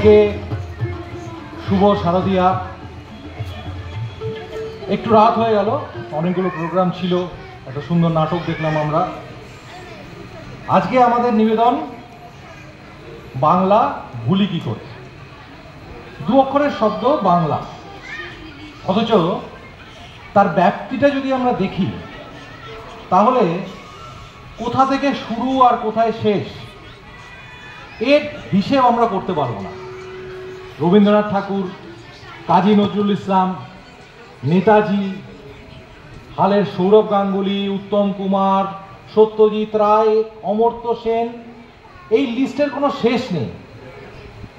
আজকে শুভ শারদিয়া। একটু রাত হয়ে গেল, অনেকগুলো প্রোগ্রাম ছিল, একটা সুন্দর নাটক দেখলাম আমরা। আজকে আমাদের নিবেদন বাংলা ভুলি কি করে। দু অক্ষরের শব্দ বাংলা, অথচ তার ব্যাপ্তিটা যদি আমরা দেখি তাহলে কোথা থেকে শুরু আর কোথায় শেষ এর হিসেব আমরা করতে পারবো না। রবীন্দ্রনাথ ঠাকুর, কাজী নজরুল ইসলাম, নেতাজি, হালের সৌরভ গাঙ্গুলি, উত্তম কুমার, সত্যজিৎ রায়, অমর্ত্য সেন, এই লিস্টের কোনো শেষ নেই।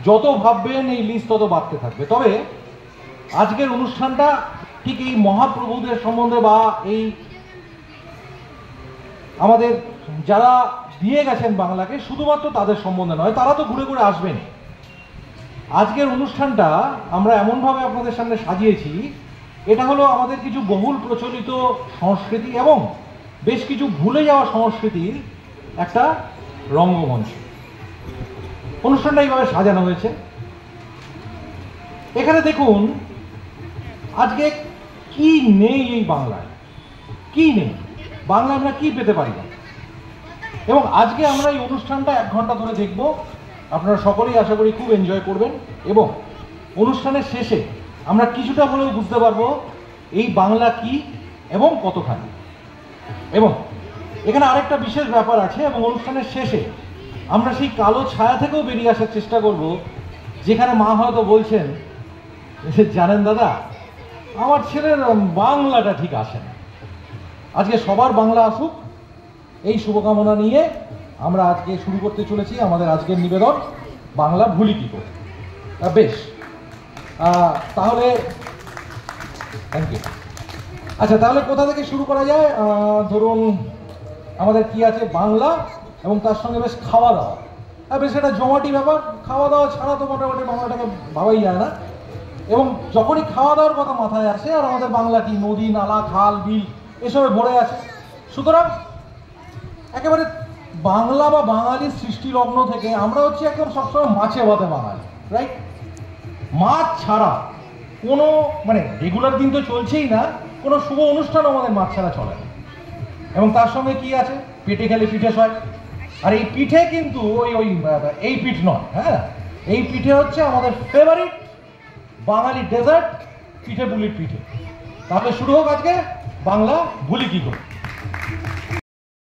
যত ভাববেন এই লিস্ট তত বাড়তে থাকবে। তবে আজকের অনুষ্ঠানটা ঠিক এই মহাপ্রভুদের সম্বন্ধে বা এই আমাদের যারা দিয়ে গেছেন বাংলাকে শুধুমাত্র তাদের সম্বন্ধে নয়, তারা তো ঘুরে ঘুরে আসবেন। আজকের অনুষ্ঠানটা আমরা এমনভাবে আপনাদের সামনে সাজিয়েছি, এটা হলো আমাদের কিছু বহুল প্রচলিত সংস্কৃতি এবং বেশ কিছু ভুলে যাওয়া সংস্কৃতির একটা রঙ্গমঞ্চ। অনুষ্ঠানটা এইভাবে সাজানো হয়েছে। এখানে দেখুন আজকে কি নেই এই বাংলায়, কি নেই বাংলা, আমরা কি পেতে পারি না। এবং আজকে আমরা এই অনুষ্ঠানটা 1 ঘন্টা ধরে দেখব। আপনারা সকলেই আশা করি খুব এনজয় করবেন এবং অনুষ্ঠানের শেষে আমরা কিছুটা হলেও বুঝতে পারবো এই বাংলা কি এবং কতখানি। এবং এখানে আরেকটা বিশেষ ব্যাপার আছে, এবং অনুষ্ঠানের শেষে আমরা সেই কালো ছায়া থেকেও বেরিয়ে আসার চেষ্টা করব, যেখানে মা হয়তো বলছেন জানেন দাদা আমার ছেলের বাংলাটা ঠিক আসে না। আজকে সবার বাংলা আসুক, এই শুভকামনা নিয়ে আমরা আজকে শুরু করতে চলেছি আমাদের আজকের নিবেদন বাংলা ভুলি কি করে। বেশ, তাহলে থ্যাংক ইউ। আচ্ছা, তাহলে কোথা থেকে শুরু করা যায়? ধরুন আমাদের কি আছে, বাংলা এবং তার সঙ্গে বেশ খাওয়া দাওয়া। বেশ একটা জমাটি ব্যাপার। খাওয়া দাওয়া ছাড়া তো মোটামুটি বাংলাটাকে ভাবাই যায় না। এবং যখনই খাওয়া দাওয়ার কথা মাথায় আসে, আর আমাদের বাংলা কি নদী, নালা, খাল, বিল এসবে ভরে আছে। সুতরাং একেবারে বাংলা বা বাঙালির সৃষ্টি লগ্ন থেকে আমরা হচ্ছে একদম সবসময় মাছে ভাতে বাঙালি, রাইট? মাছ ছাড়া কোনো রেগুলার দিন তো চলছেই না, কোনো শুভ অনুষ্ঠানও আমাদের মাছ ছাড়া চলে না। এবং তার সঙ্গে কি আছে, পেটে খেলে পিঠে সয়। আর এই পিঠে কিন্তু এই পিঠ নয়, হ্যাঁ, এই পিঠে হচ্ছে আমাদের ফেভারিট বাঙালি ডেজার্ট, পিঠে পুলির পিঠে। তাহলে শুরু হোক আজকে বাংলা ভুলি কি করে।